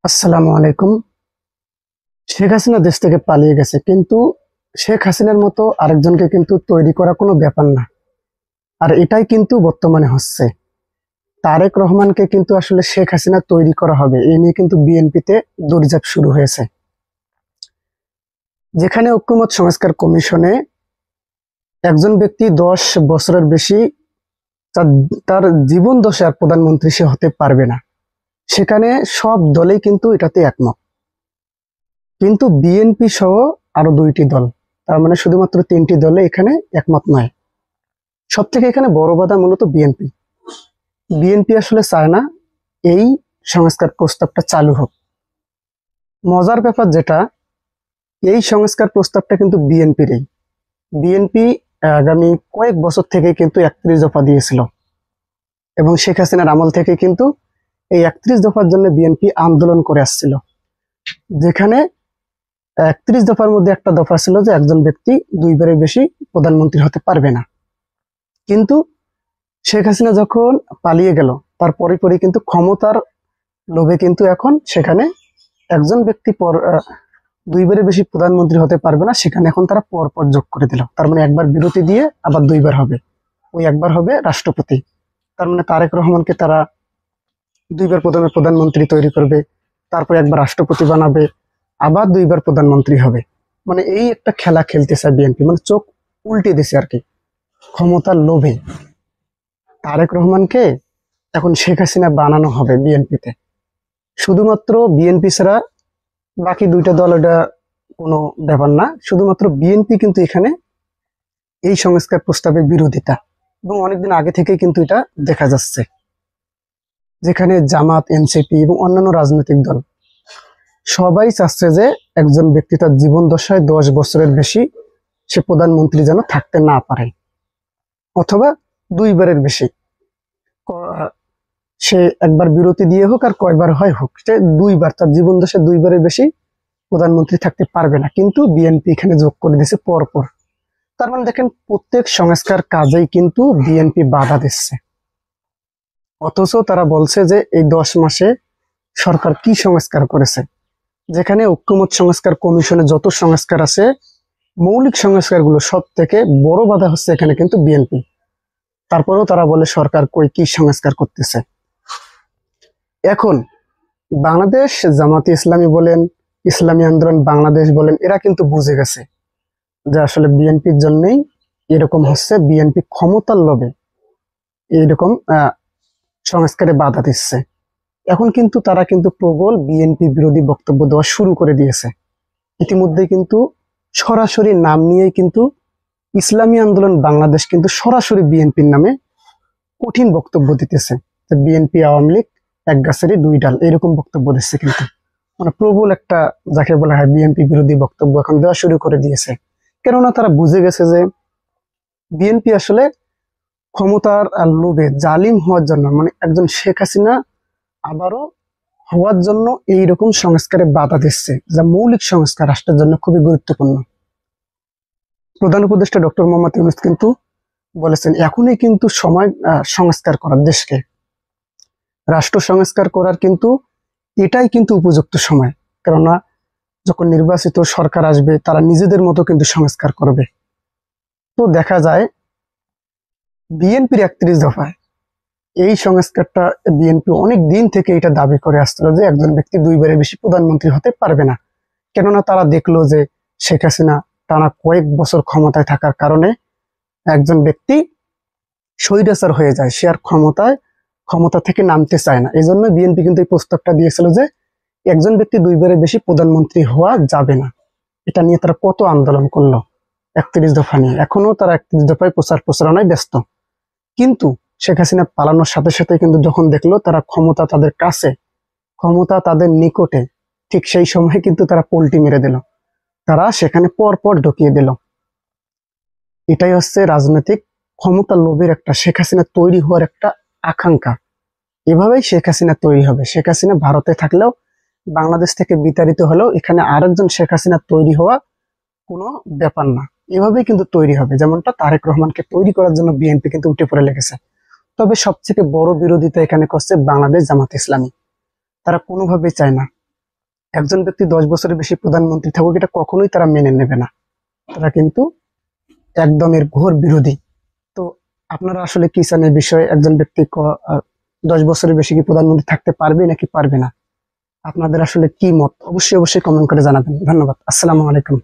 আসসালামু আলাইকুম। শেখ হাসিনা দেশ থেকে পালিয়ে গেছে, কিন্তু শেখ হাসিনার মতো আরেকজনকে কিন্তু তৈরি করা কোনো ব্যাপার না। আর এটাই কিন্তু বর্তমানে হচ্ছে। তারেক রহমানকে কিন্তু আসলে শেখ হাসিনা তৈরি করা হবে, এই নিয়ে কিন্তু বিএনপিতে দৌড়ঝাঁপ শুরু হয়েছে। যেখানে ঐক্যমত সংস্কার কমিশনে একজন ব্যক্তি 10 বছরের বেশি তার তার জীবন দশায় আর প্রধানমন্ত্রী সে হতে পারবে না, সেখানে সব দলেই কিন্তু এটাতে একমত। কিন্তু বিএনপি সহ আরো 2টি দল, তার মানে শুধুমাত্র 3টি দলে এখানে একমত নয়। সব থেকে এখানে বড় বাধা মূলত বিএনপি। বিএনপি আসলে চায় না এই সংস্কার প্রস্তাবটা চালু হোক। মজার ব্যাপার যেটা, এই সংস্কার প্রস্তাবটা কিন্তু বিএনপিরই। বিএনপি আগামী কয়েক বছর থেকে কিন্তু 31 দফা দিয়েছিল, এবং শেখ হাসিনার আমল থেকে কিন্তু এই 31 দফার জন্য বিএনপি আন্দোলন করে আসছিল। যেখানে 31 দফার মধ্যে একটা দফা ছিল যে একজন ব্যক্তি 2বারের বেশি প্রধানমন্ত্রী হতে পারবে না। কিন্তু শেখ হাসিনা যখন পালিয়ে গেল, তার পরে পরে কিন্তু ক্ষমতার লোভে কিন্তু এখন সেখানে একজন ব্যক্তি 2বারের বেশি প্রধানমন্ত্রী হতে পারবে না, সেখানে এখন তারা পর পর যোগ করে দিল। তার মানে একবার বিরতি দিয়ে আবার 2বার হবে, ওই একবার হবে রাষ্ট্রপতি। তার মানে তারেক রহমানকে তারা 2বার প্রথমে প্রধানমন্ত্রী তৈরি করবে, তারপর একবার রাষ্ট্রপতি বানাবে, আবার 2বার প্রধানমন্ত্রী হবে। মানে এই একটা খেলা খেলতে চায় বিএনপি, মানে চোখ উল্টে দিছে আর কি ক্ষমতার লোভে। তারেক রহমানকে এখন শেখ হাসিনা বানানো হবে বিএনপিতে। শুধুমাত্র বিএনপি ছাড়া বাকি 2টা দল এটা কোনো ব্যাপার না, শুধুমাত্র বিএনপি কিন্তু এখানে এই সংস্কার প্রস্তাবের বিরোধিতা, এবং অনেকদিন আগে থেকে কিন্তু এটা দেখা যাচ্ছে। যেখানে জামাত, এনসিপি এবং অন্যান্য রাজনৈতিক দল সবাই চাচ্ছে যে একজন ব্যক্তি তার জীবন দশায় 10 বছরের বেশি সে প্রধানমন্ত্রী যেন থাকতে না পারে, অথবা 2বারের বেশি। সে একবার বিরতি দিয়ে হোক আর কয়বার হয় হোক, সে 2বার, তার জীবন দশায় 2বারের বেশি প্রধানমন্ত্রী থাকতে পারবে না। কিন্তু বিএনপি এখানে যোগ করে দিয়েছে পরপর। তার মানে দেখেন, প্রত্যেক সংস্কার কাজেই কিন্তু বিএনপি বাধা দিচ্ছে। অথচ তারা বলছে যে এই 10 মাসে সরকার কি সংস্কার করেছে। যেখানে ঐক্যমত সংস্কার কমিশনে যত সংস্কার আছে, মৌলিক সংস্কারগুলো সব থেকে বড় বাধা হচ্ছে এখানে কিন্তু বিএনপি। তারপরেও তারা বলে সরকার কই কি সংস্কার করতেছে। এখন বাংলাদেশ জামাতে ইসলামী বলেন, ইসলামী আন্দোলন বাংলাদেশ বলেন, এরা কিন্তু বুঝে গেছে যে আসলে বিএনপির জন্যই এরকম হচ্ছে। বিএনপি ক্ষমতার লোভে এইরকম সংস্কারে বাধা দিচ্ছে। এখন কিন্তু তারা কিন্তু প্রবল বিএনপি বিরোধী বক্তব্য দেওয়া শুরু করে দিয়েছে। ইতিমধ্যে কিন্তু সরাসরি নাম নিয়েই কিন্তু ইসলামী আন্দোলন বাংলাদেশ কিন্তু সরাসরি বিএনপির নামে কঠিন বক্তব্য দিতেছে, যে বিএনপি আওয়ামী লীগ এক গাছেরই 2 ডাল, এরকম বক্তব্য দিচ্ছে। কিন্তু মানে প্রবল একটা, যাকে বলা হয় বিএনপি বিরোধী বক্তব্য এখন দেওয়া শুরু করে দিয়েছে। কেননা তারা বুঝে গেছে যে বিএনপি আসলে ক্ষমতার লোভে জালিম হওয়ার জন্য, মানে একজন শেখ হাসিনা আবারও হওয়ার জন্য এইরকম সংস্কারে বাধা দিচ্ছে, যা মৌলিক সংস্কার রাষ্ট্রের জন্য খুবই গুরুত্বপূর্ণ। প্রধান উপদেষ্টা ডক্টর মোহাম্মদ ইউনূস কিন্তু বলেছেন এখনই কিন্তু সময় সংস্কার করার, দেশকে রাষ্ট্র সংস্কার করার কিন্তু এটাই কিন্তু উপযুক্ত সময়। কেননা যখন নির্বাচিত সরকার আসবে, তারা নিজেদের মতো কিন্তু সংস্কার করবে। তো দেখা যায় বিএনপির 31 দফায় এই সংস্কারটা, বিএনপি অনেক দিন থেকে এটা দাবি করে আসছিল যে একজন ব্যক্তি 2বারের বেশি প্রধানমন্ত্রী হতে পারবে না। কেননা তারা দেখলো যে শেখ হাসিনা টানা কয়েক বছর ক্ষমতায় থাকার কারণে একজন ব্যক্তি স্বৈরাচার হয়ে যায়, সে আর ক্ষমতা থেকে নামতে চায় না। এই জন্য বিএনপি কিন্তু এই প্রস্তাবটা দিয়েছিল যে একজন ব্যক্তি 2বারের বেশি প্রধানমন্ত্রী হওয়া যাবে না। এটা নিয়ে তারা কত আন্দোলন করলো 31 দফা নিয়ে। এখনো তারা 31 দফায় প্রচার প্রচারণায় ব্যস্ত। কিন্তু শেখ হাসিনা পালানোর সাথে সাথে কিন্তু যখন দেখলো তারা ক্ষমতা তাদের কাছে, ক্ষমতা তাদের নিকটে, ঠিক সেই সময় কিন্তু তারা পোল্টি মেরে দিল, তারা সেখানে পর পর ঢুকিয়ে দিল। এটাই হচ্ছে রাজনৈতিক ক্ষমতার লোভের একটা, শেখ হাসিনা তৈরি হওয়ার একটা আকাঙ্ক্ষা। এভাবেই শেখ হাসিনা তৈরি হবে। শেখ হাসিনা ভারতে থাকলেও, বাংলাদেশ থেকে বিতাড়িত হলেও এখানে আরেকজন শেখ হাসিনা তৈরি হওয়া কোনো ব্যাপার না। এভাবেই কিন্তু তৈরি হবে, যেমনটা তারেক রহমানকে তৈরি করার জন্য বিএনপি কিন্তু উঠে পড়ে লেগেছে। তবে সবথেকে বড় বিরোধিতা এখানে করছে বাংলাদেশ জামাত ইসলামী। তারা কোনোভাবেই চায় না একজন ব্যক্তি 10 বছরের বেশি প্রধানমন্ত্রী থাকুক, এটা কখনোই তারা মেনে নেবে না। তারা কিন্তু একদম এর ঘোর বিরোধী। তো আপনারা আসলে কি চান এই বিষয়ে? একজন ব্যক্তি 10 বছরের বেশি কি প্রধানমন্ত্রী থাকতে পারবে নাকি পারবে না? আপনাদের আসলে কি মত? অবশ্যই অবশ্যই কমেন্ট করে জানাবেন। ধন্যবাদ। আসসালামু আলাইকুম।